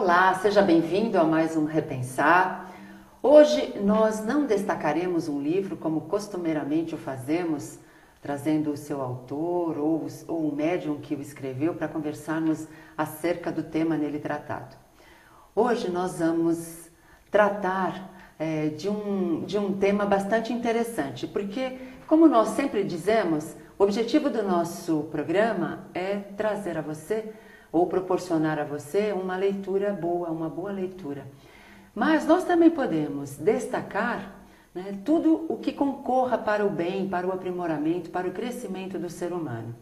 Olá, seja bem-vindo a mais um Repensar. Hoje nós não destacaremos um livro como costumeiramente o fazemos, trazendo o seu autor ou o médium que o escreveu para conversarmos acerca do tema nele tratado. Hoje nós vamos tratar de um tema bastante interessante, porque, como nós sempre dizemos, o objetivo do nosso programa é trazer a você ou proporcionar a você uma leitura boa, uma boa leitura. Mas nós também podemos destacar, né, tudo o que concorra para o bem, para o aprimoramento, para o crescimento do ser humano.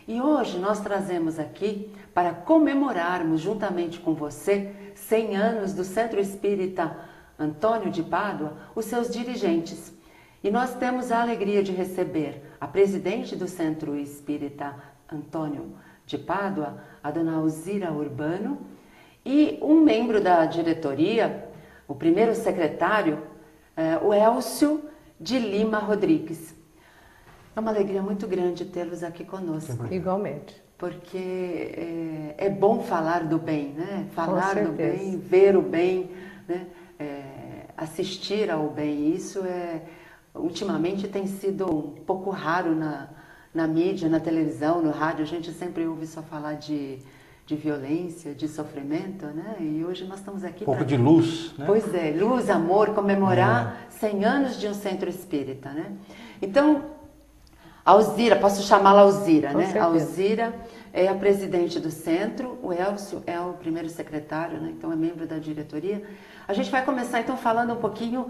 E hoje nós trazemos aqui, para comemorarmos juntamente com você, 100 anos do Centro Espírita Antônio de Pádua, os seus dirigentes. E nós temos a alegria de receber a presidente do Centro Espírita Antônio de Pádua, a dona Alzira Urbano, e um membro da diretoria, o primeiro secretário, o Elcio de Lima Rodrigues. É uma alegria muito grande tê-los aqui conosco. Igualmente. Porque é bom falar do bem, né? Falar do bem, ver o bem, né? Assistir ao bem. Isso ultimamente tem sido um pouco raro na mídia, na televisão, no rádio. A gente sempre ouve só falar de violência, de sofrimento, né? E hoje nós estamos aqui pouco de luz, né? Pois é, luz, amor, comemorar 100 anos de um centro espírita, né? Então, Alzira, posso chamá-la Alzira, né? A Alzira é a presidente do centro, o Elcio é o primeiro secretário, né? Então é membro da diretoria. A gente vai começar então falando um pouquinho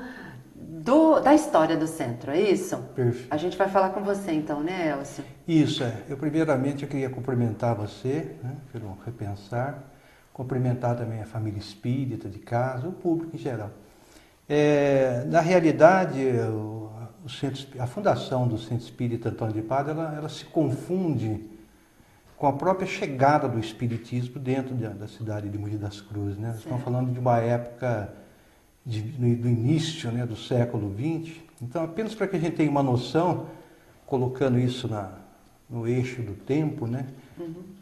da história do centro, é isso? Perfeito. A gente vai falar com você então, né, Elcio? Isso, Eu primeiramente eu queria cumprimentar você, né, pelo Repensar, cumprimentar também a família espírita de casa, o público em geral. Na realidade, a fundação do Centro Espírita Antônio de Pádua, ela se confunde com a própria chegada do espiritismo dentro da cidade de Mogi das Cruzes, né? Estamos falando de uma época do início, né, do século XX. Então, apenas para que a gente tenha uma noção, colocando isso no eixo do tempo, né,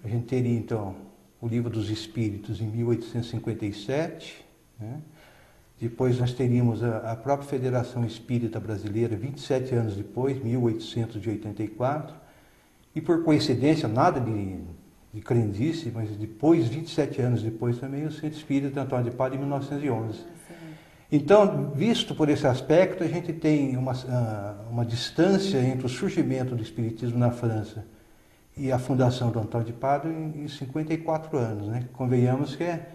a gente teria, então, o Livro dos Espíritos em 1857, né? Depois nós teríamos a própria Federação Espírita Brasileira, 27 anos depois, 1884, e por coincidência, nada de crendice, mas depois, 27 anos depois também, o Centro Espírita Antônio de Pádua, em 1911. Então, visto por esse aspecto, a gente tem uma distância entre o surgimento do Espiritismo na França e a fundação do Antônio de Pádua em 54 anos, né? Convenhamos que é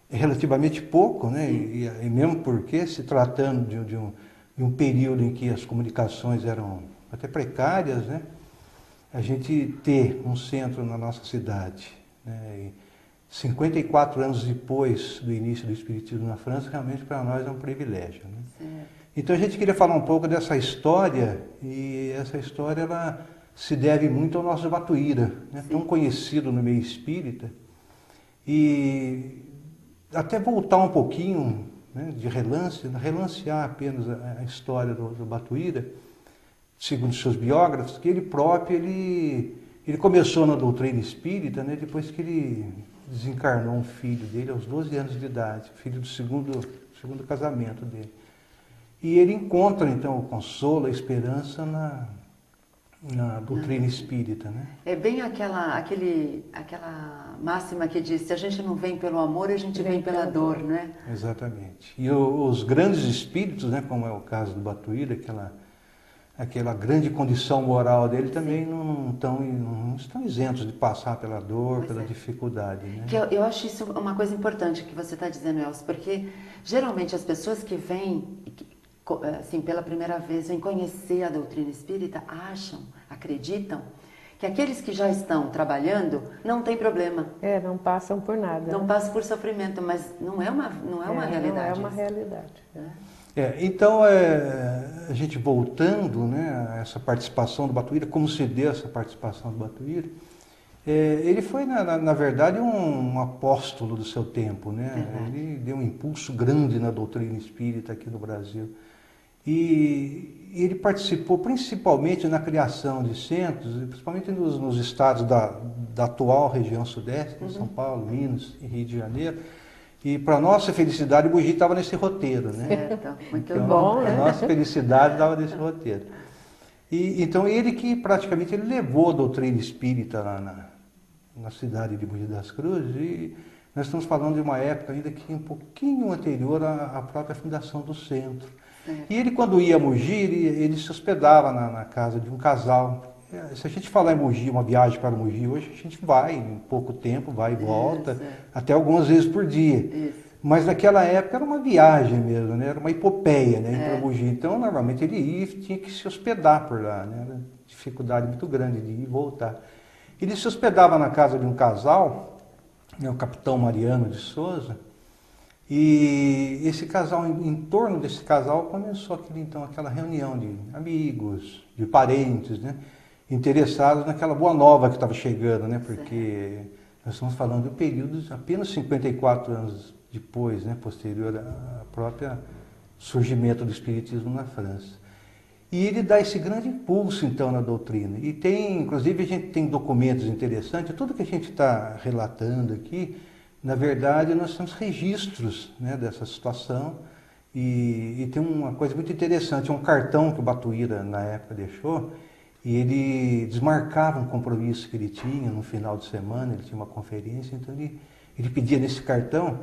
relativamente pouco, né? E mesmo porque, se tratando de um período em que as comunicações eram até precárias, né? A gente ter um centro na nossa cidade, né? 54 anos depois do início do Espiritismo na França, realmente para nós é um privilégio, né? Então a gente queria falar um pouco dessa história, e essa história ela se deve muito ao nosso Batuíra, né? Tão conhecido no meio espírita, e até voltar um pouquinho, né, de relancear apenas a história do Batuíra, segundo seus biógrafos, que ele próprio ele começou na doutrina espírita, né, depois que ele desencarnou um filho dele aos 12 anos de idade, filho do segundo casamento dele. E ele encontra, então, o consolo, a esperança na doutrina espírita, né? É bem aquela máxima que diz, se a gente não vem pelo amor, a gente vem pela dor, né? Exatamente. E os grandes espíritos, né, como é o caso do Batuíra, aquela grande condição moral dele, também não estão isentos de passar pela dor, pela dificuldade, né? Eu acho isso uma coisa importante que você está dizendo, Elcio, porque geralmente as pessoas que vêm, assim, pela primeira vez, vêm conhecer a doutrina espírita, acreditam que aqueles que já estão trabalhando não tem problema. Não passam por nada. Não passam por sofrimento, mas não é uma realidade. Não é uma realidade. Então, a gente voltando, né, a essa participação do Batuíra, como se deu essa participação do Batuíra, ele foi, na verdade, um apóstolo do seu tempo, né? Ele deu um impulso grande na doutrina espírita aqui no Brasil. E ele participou principalmente na criação de centros, principalmente nos estados da atual região sudeste, São Paulo, Minas e Rio de Janeiro. E para nossa felicidade, o Mogi estava nesse roteiro, né? Certo, muito Então, bom, a né? nossa felicidade estava nesse roteiro. E, então, ele que praticamente ele levou a doutrina espírita lá na cidade de Mogi das Cruzes, e nós estamos falando de uma época ainda que um pouquinho anterior à própria fundação do centro. Certo. E ele, quando ia a Mogi, ele se hospedava na casa de um casal. Se a gente falar em Mogi, uma viagem para Mogi, hoje a gente vai em pouco tempo, vai e volta, Isso. até algumas vezes por dia. Isso. Mas naquela época era uma viagem mesmo, né? Era uma epopeia, né? Ir É. para Mogi. Então, normalmente ele ia e tinha que se hospedar por lá, né? Era dificuldade muito grande de ir e voltar. Ele se hospedava na casa de um casal, né? O capitão Mariano de Souza, e esse casal, em torno desse casal, começou aquela reunião de amigos, de parentes, né? Interessados naquela boa nova que estava chegando, né? Porque nós estamos falando de períodos apenas 54 anos depois, né? Posterior ao próprio surgimento do Espiritismo na França. E ele dá esse grande impulso, então, na doutrina. E tem, inclusive, a gente tem documentos interessantes, tudo que a gente está relatando aqui, na verdade, nós temos registros, né, dessa situação. E tem uma coisa muito interessante, um cartão que o Batuíra, na época, deixou, e ele desmarcava um compromisso que ele tinha no final de semana, ele tinha uma conferência, então ele pedia nesse cartão,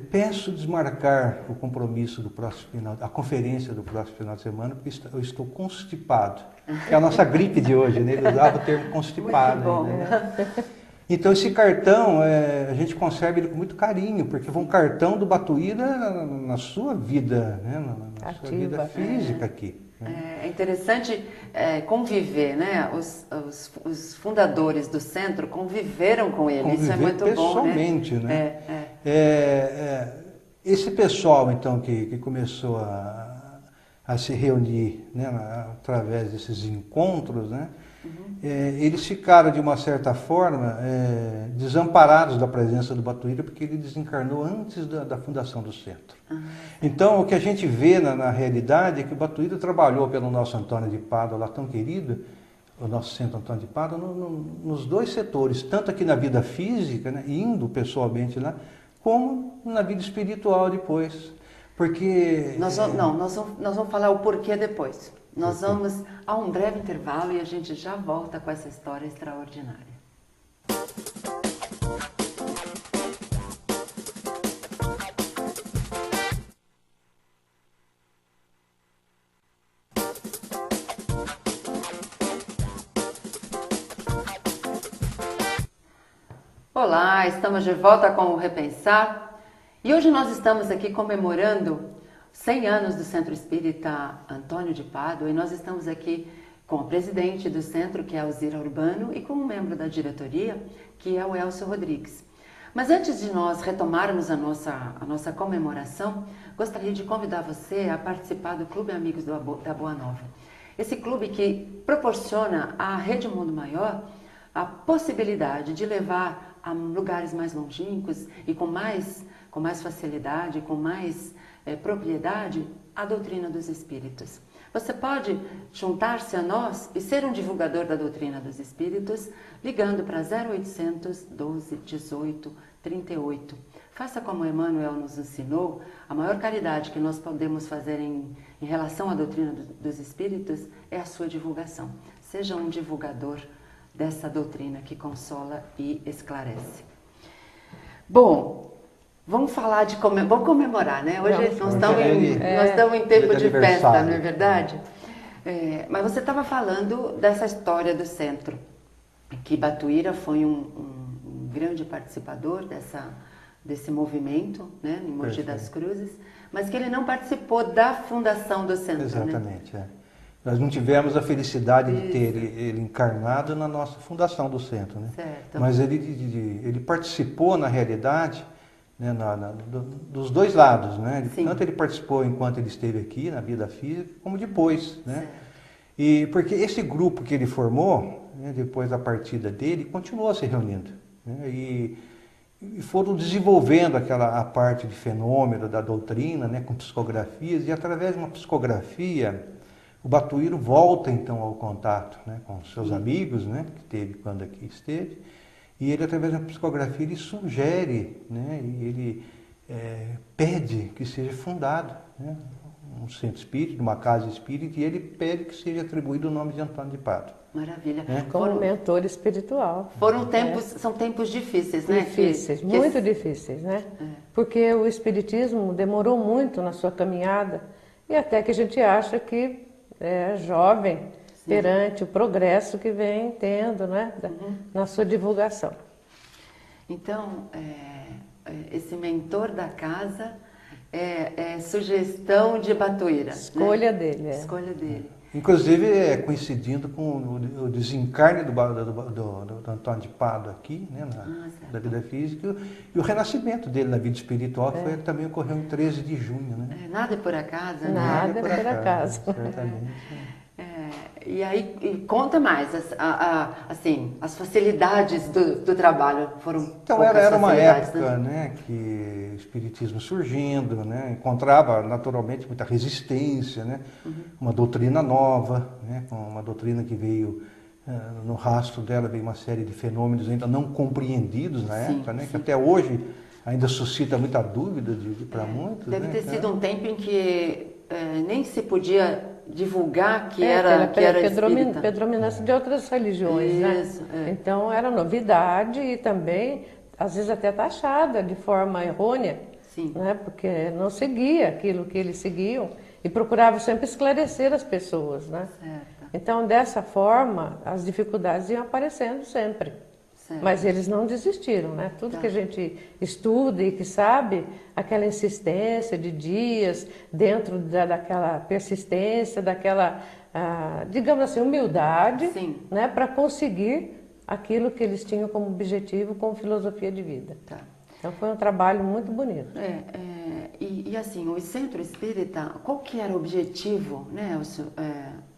peço desmarcar o compromisso do próximo final, a conferência do próximo final de semana, porque eu estou constipado. É a nossa gripe de hoje, né? Ele usava o termo constipado. Muito bom. Né? Então esse cartão, a gente conserva ele com muito carinho, porque foi um cartão do Batuíra na sua vida, né? Na sua vida física aqui. É interessante conviver, né? Os fundadores do centro conviveram com ele, isso é muito pessoalmente, bom, né? Esse pessoal, então, que começou a se reunir, né, através desses encontros, né? Eles ficaram, de uma certa forma, desamparados da presença do Batuíra, porque ele desencarnou antes da fundação do centro. Então, o que a gente vê na realidade é que o Batuíra trabalhou pelo nosso Antônio de Pádua, lá tão querido, o nosso centro Antônio de Pádua, nos dois setores, tanto aqui na vida física, né, indo pessoalmente lá, como na vida espiritual depois. Porque... Nós vamos falar o porquê depois. Nós vamos a um breve intervalo e a gente já volta com essa história extraordinária. Olá, estamos de volta com o Repensar e hoje nós estamos aqui comemorando 100 anos do Centro Espírita Antônio de Pádua, e nós estamos aqui com o presidente do centro, que é a Alzira Urbano, e com um membro da diretoria, que é o Elcio Rodrigues. Mas antes de nós retomarmos a nossa comemoração, gostaria de convidar você a participar do Clube Amigos da Boa Nova. Esse clube que proporciona à Rede Mundo Maior a possibilidade de levar a lugares mais longínquos e com mais facilidade, com mais propriedade, a doutrina dos espíritos. Você pode juntar-se a nós e ser um divulgador da doutrina dos espíritos ligando para 0800 12 18 38. Faça como Emmanuel nos ensinou, a maior caridade que nós podemos fazer em relação à doutrina dos espíritos é a sua divulgação. Seja um divulgador dessa doutrina que consola e esclarece. Bom, vamos falar vamos comemorar, né? Hoje nós estamos em tempo de festa, não é verdade? Mas você estava falando dessa história do centro, que Batuíra foi um grande participador desse movimento, né, em Mogi das Cruzes, mas que ele não participou da fundação do centro. Exatamente, né? Nós não tivemos a felicidade de ter ele encarnado na nossa fundação do centro, né? Certo. Mas ele participou, na realidade, né, dos dois lados, né? Tanto ele participou enquanto ele esteve aqui na vida física, como depois, né? E porque esse grupo que ele formou, né, depois da partida dele, continuou se reunindo, né? E foram desenvolvendo a parte de fenômeno da doutrina, né, com psicografias, e através de uma psicografia o Batuíra volta então ao contato, né, com seus amigos, né, que teve quando aqui esteve. E ele, através da psicografia, ele sugere, né, e ele pede que seja fundado, né, um centro espírita, uma casa espírita, e ele pede que seja atribuído o nome de Antônio de Pádua. Maravilha. Como mentor espiritual. Foram tempos, são tempos difíceis, né? Difíceis, muito difíceis, né? Porque o Espiritismo demorou muito na sua caminhada e até que a gente acha que é jovem perante o progresso que vem tendo, né? Na sua divulgação. Então, esse mentor da casa é sugestão de Batuíra. Escolha dele. Escolha dele. Inclusive, coincidindo com o desencarne do Antônio de Pádua aqui, né, da vida física, e o renascimento dele na vida espiritual, que também ocorreu em 13 de junho. Né? Nada é por acaso, né? Nada é por acaso. Certamente. E aí, conta mais, assim, as facilidades do trabalho foram Então, era uma época, né, que o espiritismo surgindo, né, encontrava naturalmente muita resistência, né, uma doutrina nova, né, uma doutrina que veio, no rastro dela veio uma série de fenômenos ainda não compreendidos na época, né, que até hoje ainda suscita muita dúvida para muitos. Deve né, ter sido um tempo em que nem se podia divulgar que era espírita. Predominância de outras religiões, Isso, né? Então era novidade e também, às vezes até taxada de forma errônea, né? Porque não seguia aquilo que eles seguiam e procurava sempre esclarecer as pessoas, né? Certo. Então, dessa forma, as dificuldades iam aparecendo sempre. Certo. Mas eles não desistiram, né? Tudo que a gente estuda e que sabe, aquela insistência de dias, dentro daquela persistência, daquela, digamos assim, humildade, né? Para conseguir aquilo que eles tinham como objetivo, como filosofia de vida. Tá. Então foi um trabalho muito bonito. E assim, o Centro Espírita, qual que era o objetivo, né,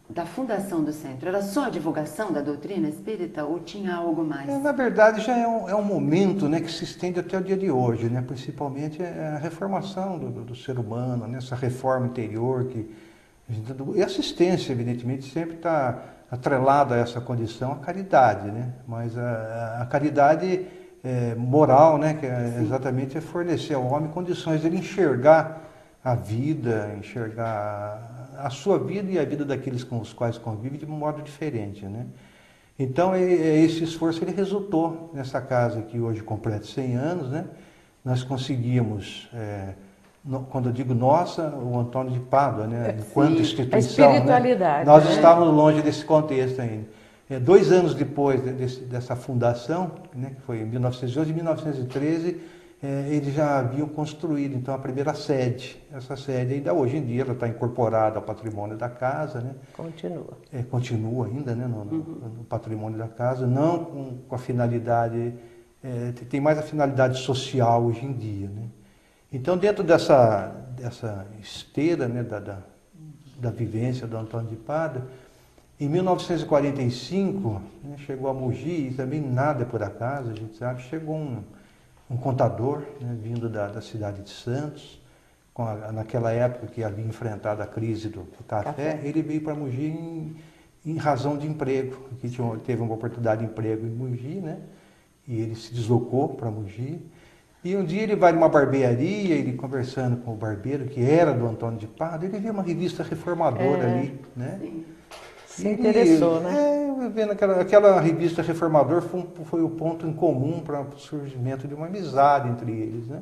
da fundação do centro? Era só a divulgação da doutrina espírita ou tinha algo mais? Na verdade, já é um momento, né, que se estende até o dia de hoje, né, principalmente a reformação do ser humano, né, essa reforma interior e assistência, evidentemente, sempre está atrelada a essa condição, a caridade, né, mas a caridade moral, né, que exatamente é fornecer ao homem condições de ele enxergar a vida, enxergar a sua vida e a vida daqueles com os quais convive de um modo diferente, né? Então, esse esforço ele resultou nessa casa que hoje completa 100 anos, né? Nós conseguimos, quando eu digo nossa, o Antônio de Pádua, né? Enquanto instituição, a espiritualidade, né? Nós né? estávamos longe desse contexto ainda. 2 anos depois dessa fundação, né? Que foi em 1911 e 1913, eles já haviam construído então a primeira sede. Essa sede ainda hoje em dia ela está incorporada ao patrimônio da casa, né? Continua. Continua ainda, né, no patrimônio da casa, não com a finalidade, tem mais a finalidade social hoje em dia, né? Então, dentro dessa esteira, né, da vivência do Antônio de Pádua, em 1945, né, chegou a Mogi, e também nada é por acaso, a gente sabe, chegou um contador, né, vindo da cidade de Santos, naquela época que havia enfrentado a crise do café, ele veio para Mogi em razão de emprego. Aqui teve uma oportunidade de emprego em Mogi, né, e ele se deslocou para Mogi. E um dia ele vai numa barbearia, ele conversando com o barbeiro, que era do Antônio de Pádua, ele vê uma revista reformadora ali, né? Sim. Se interessou, né? Vendo aquela revista Reformador foi o ponto em comum para o surgimento de uma amizade entre eles, né?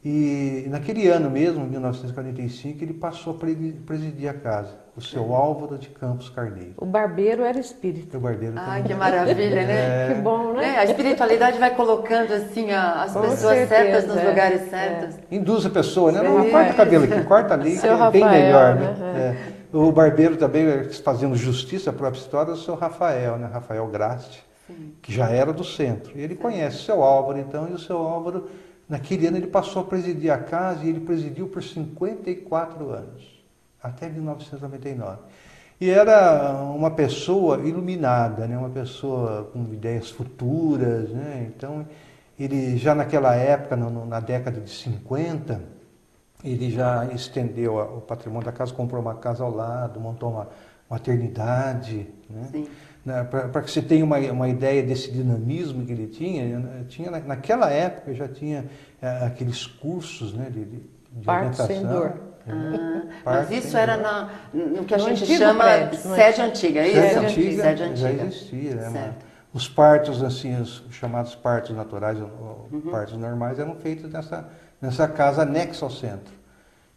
E naquele ano mesmo, 1945, ele passou a presidir a casa, o seu Álvaro de Campos Carneiro. O barbeiro era espírita. O barbeiro também. Que maravilha, né? Que bom, né? A espiritualidade vai colocando assim as Com pessoas certeza, certas nos lugares certos. Induz a pessoa, né? Não Sim. corta o cabelo aqui, corta ali, que é bem Rafael, melhor, né? né? O barbeiro também, fazendo justiça à própria história, o seu Rafael, né? Rafael Grasti, que já era do centro. E ele conhece o seu Álvaro, então, e o seu Álvaro, naquele ano, ele passou a presidir a casa e ele presidiu por 54 anos, até 1999. E era uma pessoa iluminada, né? Uma pessoa com ideias futuras, né? Então, ele já naquela época, na década de 50, ele já estendeu o patrimônio da casa, comprou uma casa ao lado, montou uma maternidade, né? né, para que você tenha uma ideia desse dinamismo que ele tinha naquela época já tinha aqueles cursos, né, de Parto sem orientação. dor. Mas isso era no que a No gente antigo chama prédio, sede antiga, é isso? Sede antiga, Sede antiga. já existia, né? Certo. Os partos, assim, os chamados partos naturais, ou partos normais, eram feitos nessa casa anexa ao centro.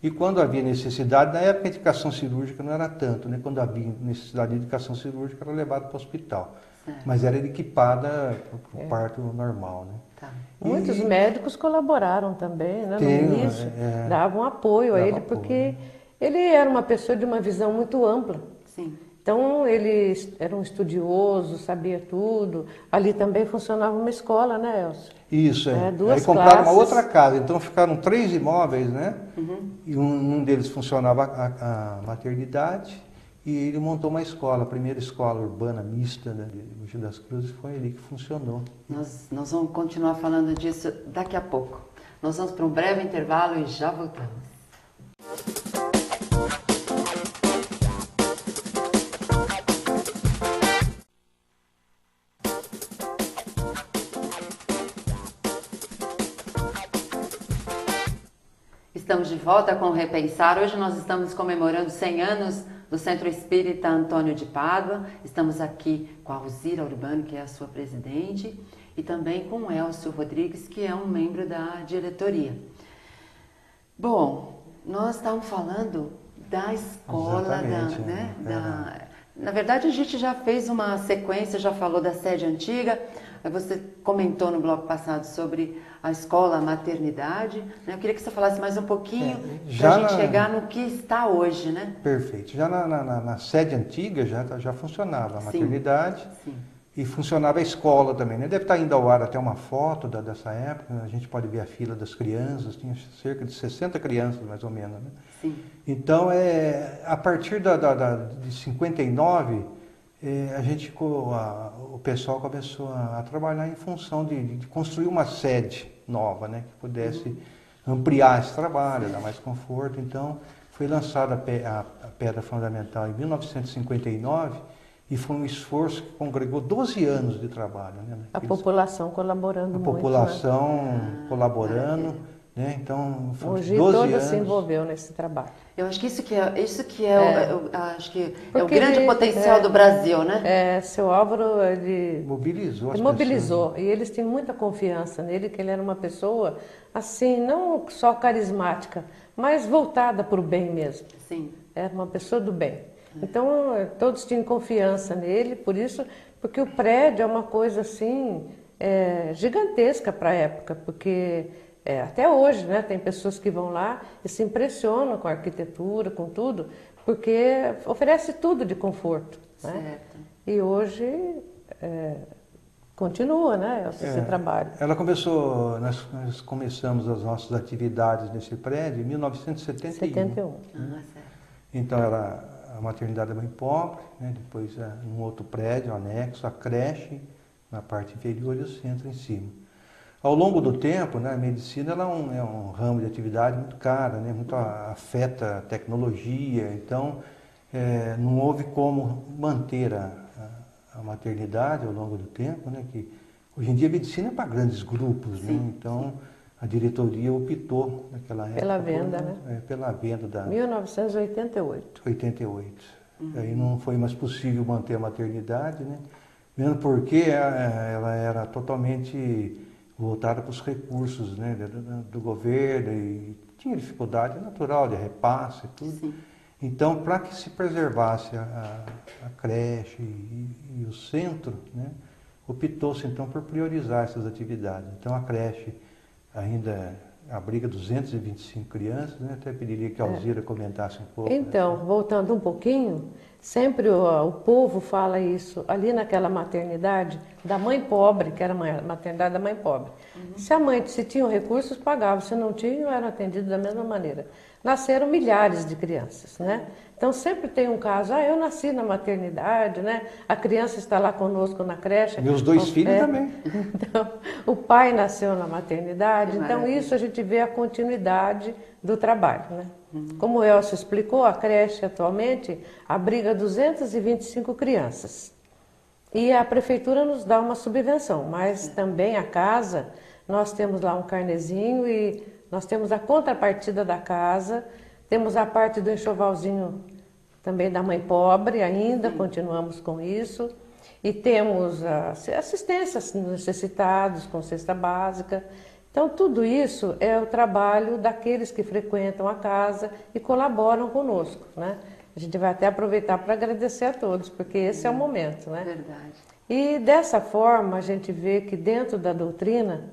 E quando havia necessidade, na época a indicação cirúrgica não era tanto, né? Quando havia necessidade de indicação cirúrgica, era levado para o hospital. Certo. Mas era equipada para o parto normal, né? Tá. Muitos médicos colaboraram também, né? No início, davam apoio a ele, porque ele era uma pessoa de uma visão muito ampla. Sim. Então, ele era um estudioso, sabia tudo. Ali também funcionava uma escola, né, Elcio? Isso, é. Duas Aí compraram classes. uma outra casa, então ficaram 3 imóveis, né? E um deles funcionava a maternidade, e ele montou uma escola, a primeira escola urbana mista, né, de Mogi das Cruzes, foi ali que funcionou. Nós vamos continuar falando disso daqui a pouco. Nós vamos para um breve intervalo e já voltamos. Estamos de volta com o Repensar. Hoje nós estamos comemorando 100 anos do Centro Espírita Antônio de Pádua. Estamos aqui com a Alzira Urbano, que é a sua presidente, e também com o Elcio Rodrigues, que é um membro da diretoria. Bom, nós estávamos falando da escola, na verdade a gente já fez uma sequência, já falou da sede antiga, você comentou no bloco passado sobre a escola, a maternidade, né? Eu queria que você falasse mais um pouquinho para a gente chegar no que está hoje, né? Perfeito. Já na sede antiga já funcionava a maternidade. Sim. E funcionava a escola também, né? Deve estar indo ao ar até uma foto dessa época, a gente pode ver a fila das crianças, tinha cerca de 60 crianças mais ou menos, né? Sim. Então, a partir de 59, o pessoal começou a trabalhar em função de construir uma sede nova, né? Que pudesse ampliar esse trabalho, dar mais conforto. Então, foi lançada a pedra fundamental em 1959, e foi um esforço que congregou 12 anos de trabalho. Né? A população colaborando muito. A população colaborando, né? Então, foi 12 anos. Se envolveu nesse trabalho. Eu acho que isso que é o grande potencial do Brasil, né? Seu Álvaro, ele mobilizou as mobilizou. pessoas. E eles têm muita confiança nele, que ele era uma pessoa, assim, não só carismática, mas voltada para o bem mesmo. Sim. Era uma pessoa do bem. Então, todos tinham confiança nele, porque o prédio é uma coisa assim, gigantesca para a época, porque até hoje, né, tem pessoas que vão lá e se impressionam com a arquitetura, com tudo, porque oferece tudo de conforto. Né? Certo. E hoje continua, né, esse trabalho. Nós começamos as nossas atividades nesse prédio em 1971. Certo. Então, a maternidade da mãe pobre, né? Depois num outro prédio, anexo, a creche na parte inferior e o centro em cima. Ao longo do tempo, né, a medicina ela é um ramo de atividade muito cara, né? Muito afeta a tecnologia, então não houve como manter a maternidade ao longo do tempo, né? Que hoje em dia a medicina é para grandes grupos, né? Então a diretoria optou naquela época pela venda, né? Pela venda da 1988. 88. Aí não foi mais possível manter a maternidade, né? Mesmo porque ela era totalmente voltada para os recursos, né, do governo, e tinha dificuldade natural de repasse e tudo. Sim. Então, para que se preservasse a creche e o centro, né, optou-se então por priorizar essas atividades. Então, a creche ainda abriga 225 crianças, né? Até pediria que a Alzira comentasse um pouco. Então, voltando um pouquinho, sempre o povo fala isso, ali naquela maternidade da mãe pobre, que era a maternidade da mãe pobre. Se tinham recursos, pagavam, se não tinham, eram atendidos da mesma maneira. Nasceram milhares de crianças, né? Então sempre tem um caso, eu nasci na maternidade, né? A criança está lá conosco na creche. Meus 2 filhos também. Então, o pai nasceu na maternidade, então isso a gente vê a continuidade do trabalho, né? Como o Elcio explicou, a creche atualmente abriga 225 crianças. E a prefeitura nos dá uma subvenção, mas também a casa, nós temos lá um carnezinho e nós temos a contrapartida da casa, temos a parte do enxovalzinho também da mãe pobre ainda, continuamos com isso. E temos assistência aos necessitados, com cesta básica. Então, tudo isso é o trabalho daqueles que frequentam a casa e colaboram conosco, né? A gente vai até aproveitar para agradecer a todos, porque esse é o momento, né? Verdade. E dessa forma, a gente vê que dentro da doutrina,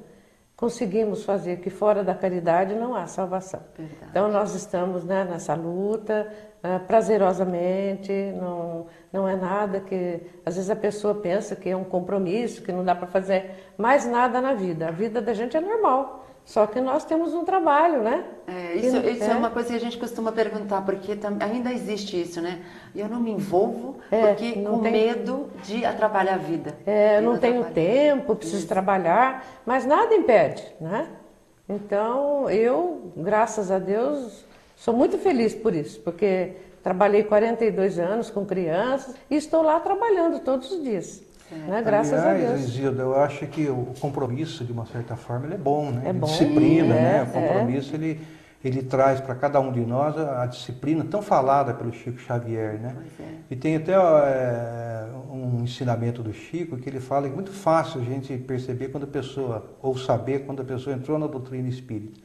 conseguimos fazer que fora da caridade não há salvação. Verdade. Então, nós estamos, né, nessa luta, prazerosamente, não é nada que... Às vezes a pessoa pensa que é um compromisso, que não dá para fazer mais nada na vida. A vida da gente é normal, só que nós temos um trabalho, né? Isso é uma coisa que a gente costuma perguntar, porque ainda existe isso, né? Eu não me envolvo porque com medo de atrapalhar a vida. Eu não tenho tempo, preciso trabalhar, mas nada impede, né? Então, eu, graças a Deus, sou muito feliz por isso, porque trabalhei 42 anos com crianças e estou lá trabalhando todos os dias. Né? Graças a Deus. Isilda, eu acho que o compromisso, de uma certa forma, ele é bom, né? É bom. Disciplina, né? O compromisso, ele traz para cada um de nós a disciplina tão falada pelo Chico Xavier, né? E tem até um ensinamento do Chico que ele fala que é muito fácil a gente perceber quando a pessoa, ou saber quando a pessoa entrou na doutrina espírita.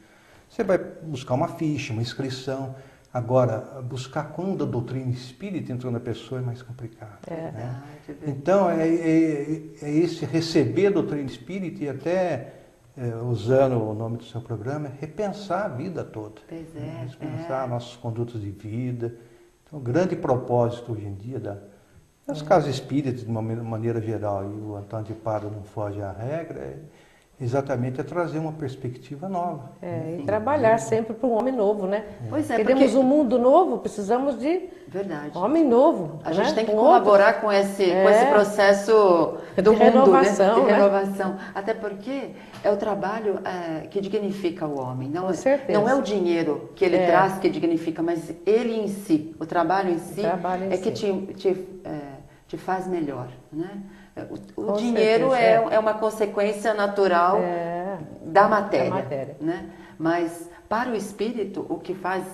Você vai buscar uma ficha, uma inscrição. Agora, buscar quando a doutrina espírita entrou na pessoa é mais complicado. Né? Então, é esse receber a doutrina espírita e até, usando o nome do seu programa, é repensar a vida toda. Repensar nossos condutos de vida. Então, o grande propósito hoje em dia das casas espíritas, de uma maneira geral, e o Antônio de Pádua não foge à regra, exatamente é trazer uma perspectiva nova. E trabalhar sempre para um homem novo, né? Queremos um mundo novo, precisamos de homem novo. A gente tem que colaborar com esse processo do mundo, renovação, né? De renovação. Até porque é o trabalho que dignifica o homem. Não é o dinheiro que ele traz que dignifica, mas ele em si, o trabalho em si, que te faz melhor, né? O dinheiro é uma consequência natural da matéria. Né? Mas para o espírito, o que faz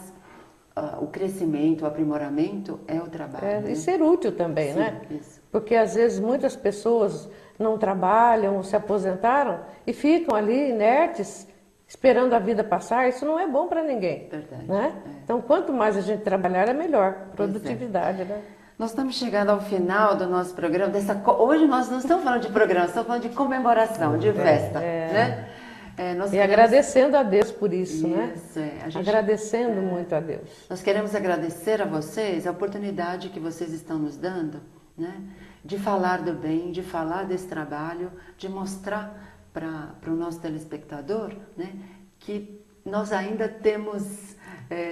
o crescimento, o aprimoramento é o trabalho. E ser útil também, né? Isso. Porque às vezes muitas pessoas não trabalham, se aposentaram e ficam ali inertes, esperando a vida passar. Isso não é bom para ninguém. Verdade. Né? Então, quanto mais a gente trabalhar, é melhor. Produtividade, né? Nós estamos chegando ao final do nosso programa. Hoje nós não estamos falando de programa, estamos falando de comemoração, de festa. Né? Agradecendo a Deus por isso, né? Agradecendo muito a Deus. Nós queremos agradecer a vocês a oportunidade que vocês estão nos dando, né? De falar do bem, de falar desse trabalho, de mostrar para o nosso telespectador, né, que nós ainda temos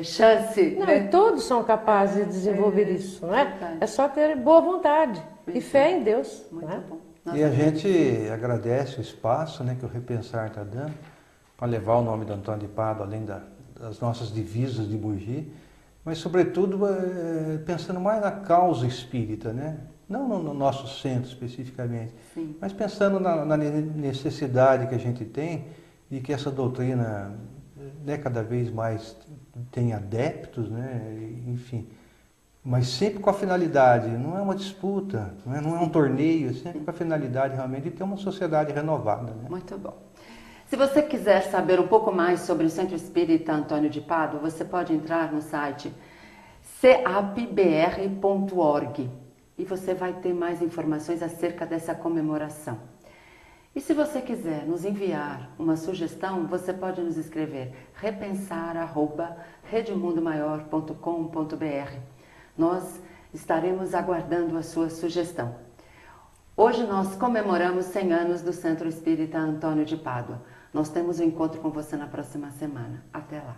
chance. Não, e todos são capazes de desenvolver isso, não é? É só ter boa vontade e fé em Deus. Muito bom. E a gente agradece o espaço, né, que o Repensar está dando para levar o nome do Antônio de Pádua além das nossas divisas de Mogi, mas sobretudo pensando mais na causa espírita, né? Não no nosso centro especificamente, mas pensando na necessidade que a gente tem de que essa doutrina cada vez mais tem adeptos, né? Enfim, mas sempre com a finalidade, não é uma disputa, não é um torneio, é sempre com a finalidade realmente de ter uma sociedade renovada. Né? Muito bom. Se você quiser saber um pouco mais sobre o Centro Espírita Antônio de Pádua, você pode entrar no site capbr.org e você vai ter mais informações acerca dessa comemoração. E se você quiser nos enviar uma sugestão, você pode nos escrever repensar@redemundomaior.com.br. Nós estaremos aguardando a sua sugestão. Hoje nós comemoramos 100 anos do Centro Espírita Antônio de Pádua. Nós temos um encontro com você na próxima semana. Até lá.